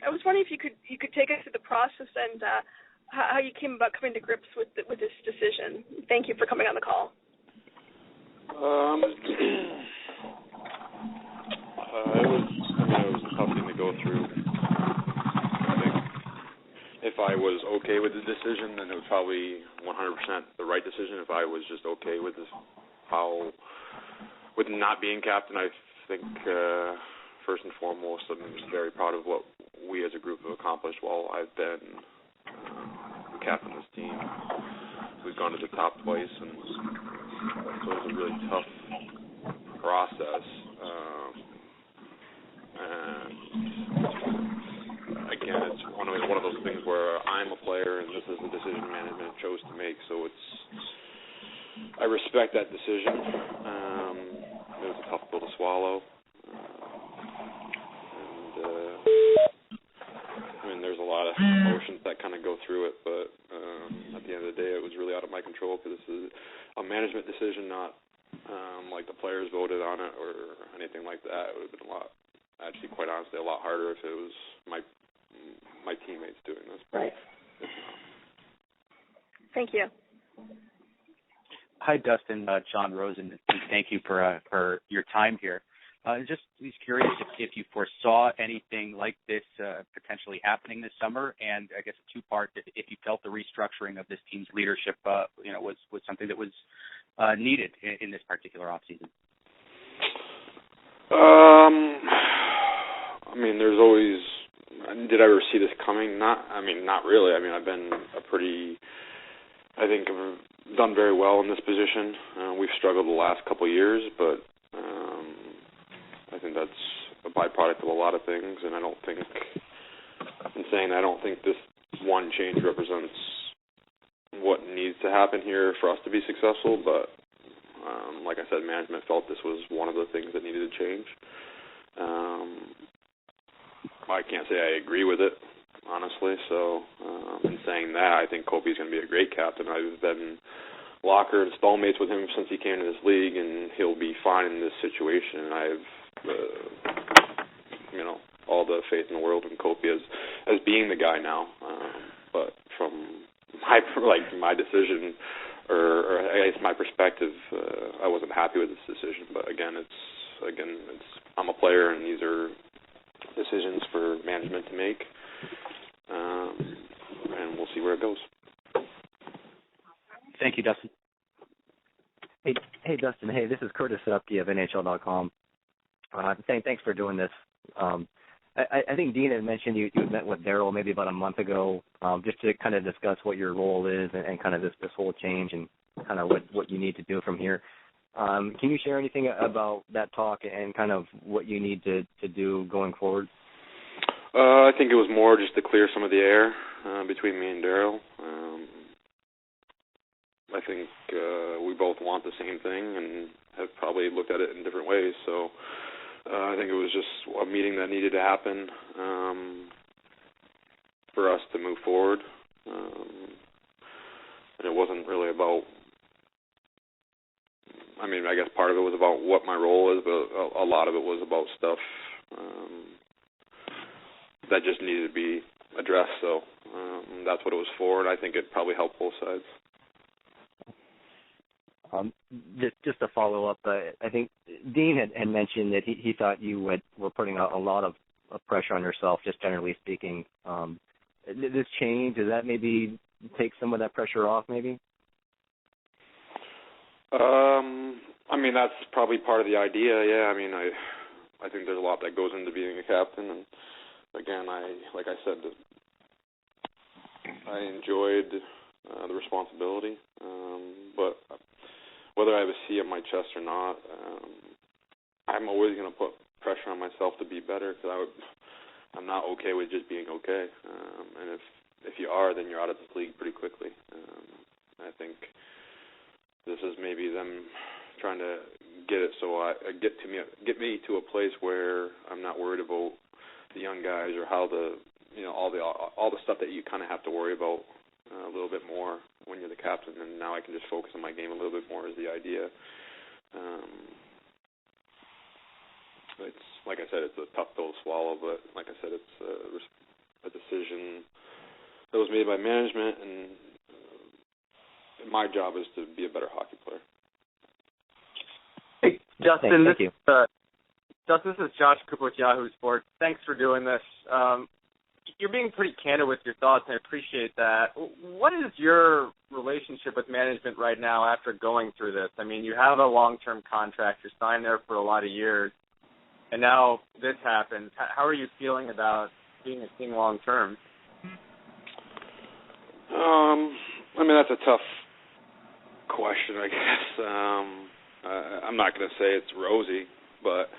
I was wondering if you could take us through the process and how you came about coming to grips with this decision. Thank you for coming on the call. It was a tough thing to go through. I think if I was okay with the decision, then it was probably 100% the right decision. If I was just okay with this, with not being captain, I think first and foremost, I'm very proud of what we as a group have accomplished while I've been captain of this team. We've gone to the top twice, and so it was a really tough process. And again, it's one of those things where I'm a player, and this is the decision management chose to make. So I respect that decision. It was a tough pill to swallow. There's a lot of emotions that kind of go through it, but at the end of the day, it was really out of my control because this is a management decision, not like the players voted on it or anything like that. It would have been quite honestly, a lot harder if it was my teammates doing this. Right. Thank you. Hi, Dustin. John Rosen. Thank you for your time here. Just curious if you foresaw anything like this potentially happening this summer, and I guess a two-part, if you felt the restructuring of this team's leadership, was something that was needed in this particular offseason. There's always. Did I ever see this coming? Not really. I've been I've done very well in this position. We've struggled the last couple of years, but I think that's a byproduct of a lot of things, and I don't think this one change represents what needs to happen here for us to be successful, but like I said, management felt this was one of the things that needed to change. I can't say I agree with it, honestly, so in saying that, I think Kopi's going to be a great captain. I've been locker and stallmates with him since he came to this league, and he'll be fine in this situation. I've all the faith in the world in Kopi as being the guy now. But from my decision, or I guess my perspective, I wasn't happy with this decision. But again, I'm a player, and these are decisions for management to make, and we'll see where it goes. Thank you, Dustin. Hey, Dustin. Hey, this is Curtis Upke of NHL.com. Thanks for doing this. I think Dean had mentioned you had met with Daryl maybe about a month ago, just to kind of discuss what your role is and kind of this whole change and kind of what you need to do from here. Can you share anything about that talk and kind of what you need to do going forward? I think it was more just to clear some of the air between me and Daryl. I think we both want the same thing and have probably looked at it in different ways. So I think it was just a meeting that needed to happen for us to move forward. And it wasn't really about, I guess part of it was about what my role is, but a lot of it was about stuff that just needed to be addressed. So that's what it was for, and I think it probably helped both sides. Just to follow up, I think Dean had mentioned that he thought you were putting a lot of pressure on yourself, just generally speaking. This change, does that maybe take some of that pressure off, maybe? That's probably part of the idea, yeah. I think there's a lot that goes into being a captain, and again, like I said, I enjoyed the responsibility, but whether I have a C on my chest or not, I'm always going to put pressure on myself to be better, because I'm not okay with just being okay. And if you are, then you're out of this league pretty quickly. I think this is maybe them trying to get me to a place where I'm not worried about the young guys or how all the stuff that you kind of have to worry about a little bit more when you're the captain, and now I can just focus on my game a little bit more is the idea. It's like I said, it's a tough pill to swallow, but like I said, it's a decision that was made by management, and my job is to be a better hockey player. Hey, Dustin, Thank you. Dustin, this is Josh Cooper with Yahoo Sports. Thanks for doing this. You're being pretty candid with your thoughts, and I appreciate that. What is your relationship with management right now after going through this? I mean, you have a long-term contract. You're signed there for a lot of years, and now this happens. How are you feeling about being a team long-term? I mean, that's a tough question, I guess. I'm not going to say it's rosy, but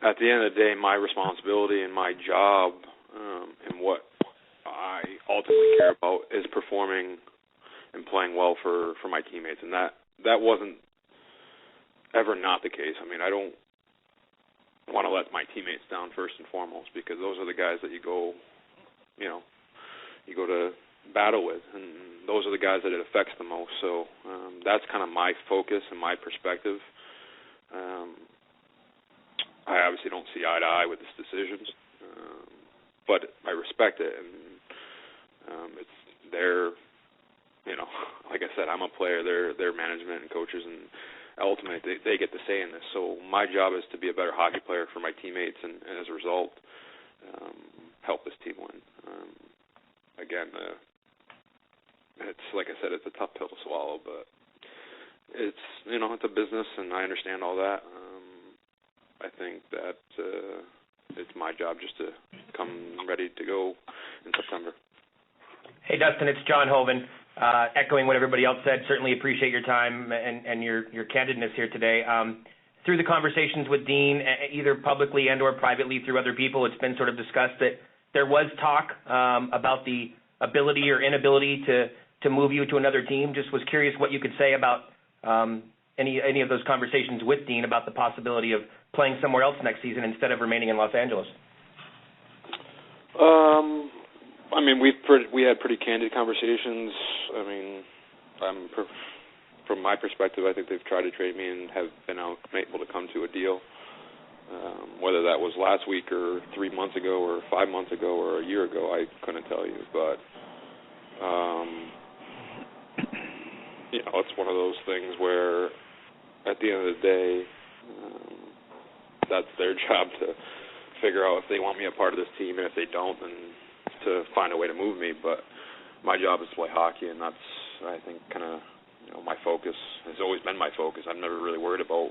at the end of the day, my responsibility and my job and what I ultimately care about is performing and playing well for my teammates, and that wasn't ever not the case. I mean, I don't want to let my teammates down first and foremost, because those are the guys that you go to battle with, and those are the guys that it affects the most. So that's kind of my focus and my perspective. I obviously don't see eye to eye with this decision, but I respect it, and it's their, like I said, I'm a player. They're management and coaches, and ultimately they get to say in this. So my job is to be a better hockey player for my teammates, and as a result, help this team win. Again, it's like I said, it's a tough pill to swallow, but it's it's a business, and I understand all that. I think that it's my job just to come ready to go in September. Hey, Dustin, it's John Hoven. Echoing what everybody else said, certainly appreciate your time and your candidness here today. Through the conversations with Dean, either publicly and or privately through other people, it's been sort of discussed that there was talk about the ability or inability to move you to another team. Just was curious what you could say about any of those conversations with Dean about the possibility of playing somewhere else next season instead of remaining in Los Angeles. I mean, we had pretty candid conversations. I mean, from my perspective, I think they've tried to trade me and have been able to come to a deal. Whether that was last week or 3 months ago or 5 months ago or a year ago, I couldn't tell you. But it's one of those things where, at the end of the day, that's their job to figure out if they want me a part of this team, and if they don't, then to find a way to move me. But my job is to play hockey, and that's, I think, kind of my focus. Has always been my focus. I'm never really worried about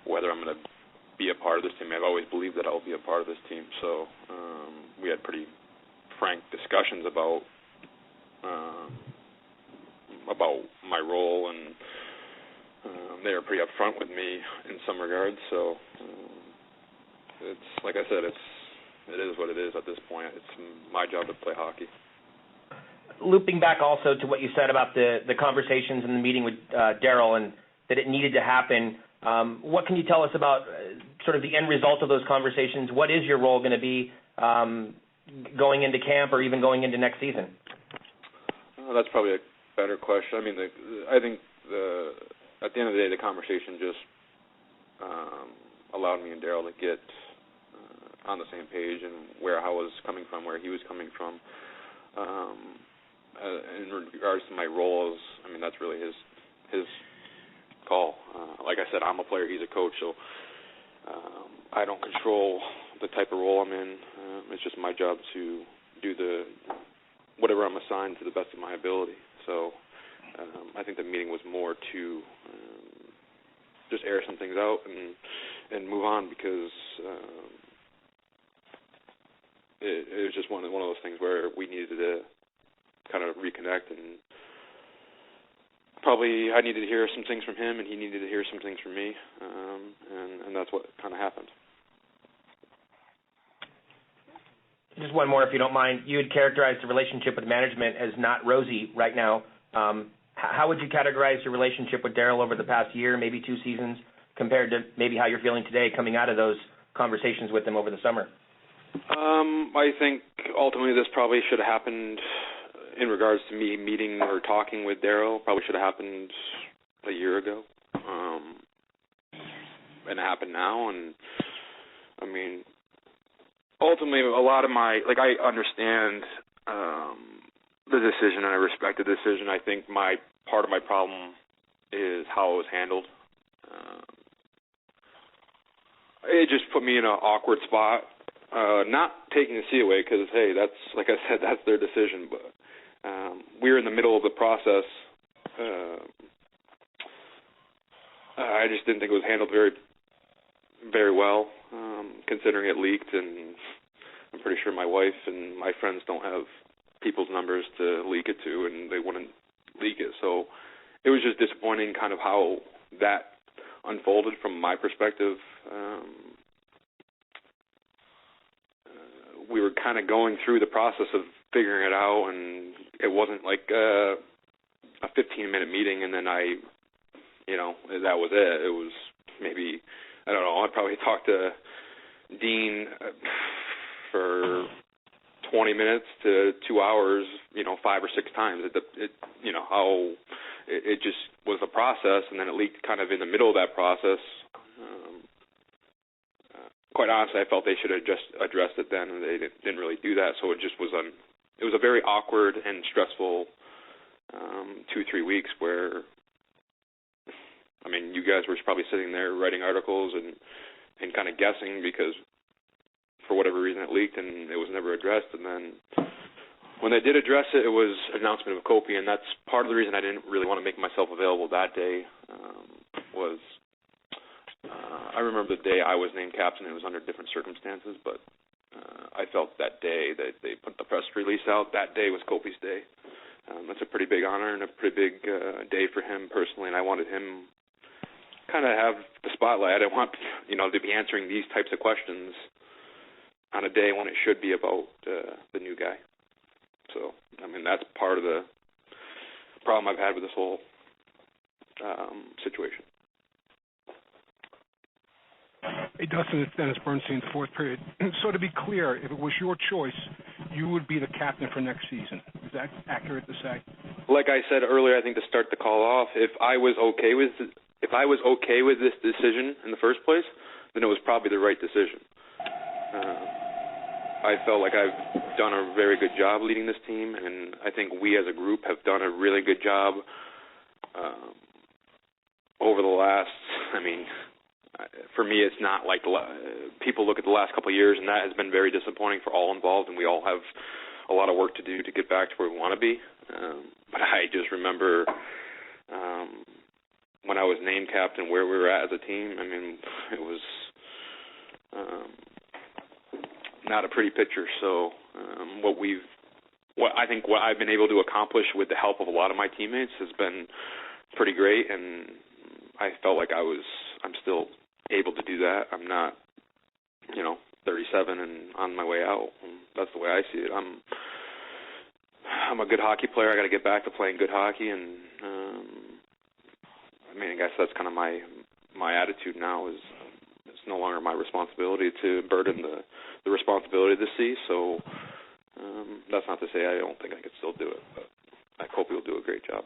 whether I'm going to be a part of this team. I've always believed that I'll be a part of this team. So we had pretty frank discussions about my role, and they were pretty upfront with me in some regards. So it's like I said, it is what it is at this point. It's my job to play hockey. Looping back also to what you said about the conversations and the meeting with Darryl, and that it needed to happen, what can you tell us about sort of the end result of those conversations? What is your role going to be going into camp or even going into next season? That's probably a better question. I mean, I think at the end of the day, the conversation just allowed me and Darryl to get on the same page and where I was coming from, where he was coming from. In regards to my roles, I mean, that's really his call. Like I said, I'm a player, he's a coach, so I don't control the type of role I'm in. It's just my job to do whatever I'm assigned to the best of my ability. So I think the meeting was more to just air some things out and move on, because it was just one of those things where we needed to kind of reconnect, and probably I needed to hear some things from him, and he needed to hear some things from me, and that's what kind of happened. Just one more, if you don't mind. You had characterized the relationship with management as not rosy right now. How would you categorize your relationship with Darryl over the past year, maybe 2 seasons, compared to maybe how you're feeling today coming out of those conversations with him over the summer? I think ultimately this probably should have happened in regards to me meeting or talking with Darryl. Probably should have happened a year ago. And it happened now, and I mean, ultimately, a lot of I understand the decision, and I respect the decision. I think part of my problem is how it was handled. It just put me in an awkward spot. Not taking the C away because, hey, that's, like I said, that's their decision. But we were in the middle of the process. I just didn't think it was handled very, very well, considering it leaked. And I'm pretty sure my wife and my friends don't have people's numbers to leak it to, and they wouldn't leak it. So it was just disappointing kind of how that unfolded from my perspective. We were kind of going through the process of figuring it out, and it wasn't like a 15-minute meeting and then that was it. It was maybe, I don't know, I'd probably talked to Dean for 20 minutes to 2 hours, 5 or 6 times. It just was a process, and then it leaked kind of in the middle of that process. Quite honestly, I felt they should have just addressed it then, and they didn't really do that. So it just was it was a very awkward and stressful 2-3 weeks where, I mean, you guys were probably sitting there writing articles and kind of guessing because for whatever reason it leaked and it was never addressed. And then when they did address it, it was an announcement of Kopi, and that's part of the reason I didn't really want to make myself available that day. I remember the day I was named captain. It was under different circumstances, but I felt that day that they put the press release out, that day was Kopi's day. That's a pretty big honor and a pretty big day for him personally, and I wanted him kind of have the spotlight. I didn't want to be answering these types of questions on a day when it should be about the new guy. So, I mean, that's part of the problem I've had with this whole situation. Hey, Dustin, it's Dennis Bernstein, fourth period. So to be clear, if it was your choice, you would be the captain for next season. Is that accurate to say? Like I said earlier, I think to start the call off, if I was okay with this decision in the first place, then it was probably the right decision. I felt like I've done a very good job leading this team, and I think we as a group have done a really good job over the last, for me, it's not like people look at the last couple of years, and that has been very disappointing for all involved, and we all have a lot of work to do to get back to where we want to be. But I just remember when I was named captain, where we were at as a team. I mean, it was not a pretty picture. So what I've been able to accomplish with the help of a lot of my teammates has been pretty great, and I felt like I'm still able to do that. I'm not, 37 and on my way out. And that's the way I see it. I'm a good hockey player. I got to get back to playing good hockey, and I guess that's kind of my attitude now. Is it's no longer my responsibility to burden the responsibility of the sea. So that's not to say I don't think I could still do it, but I hope he'll do a great job.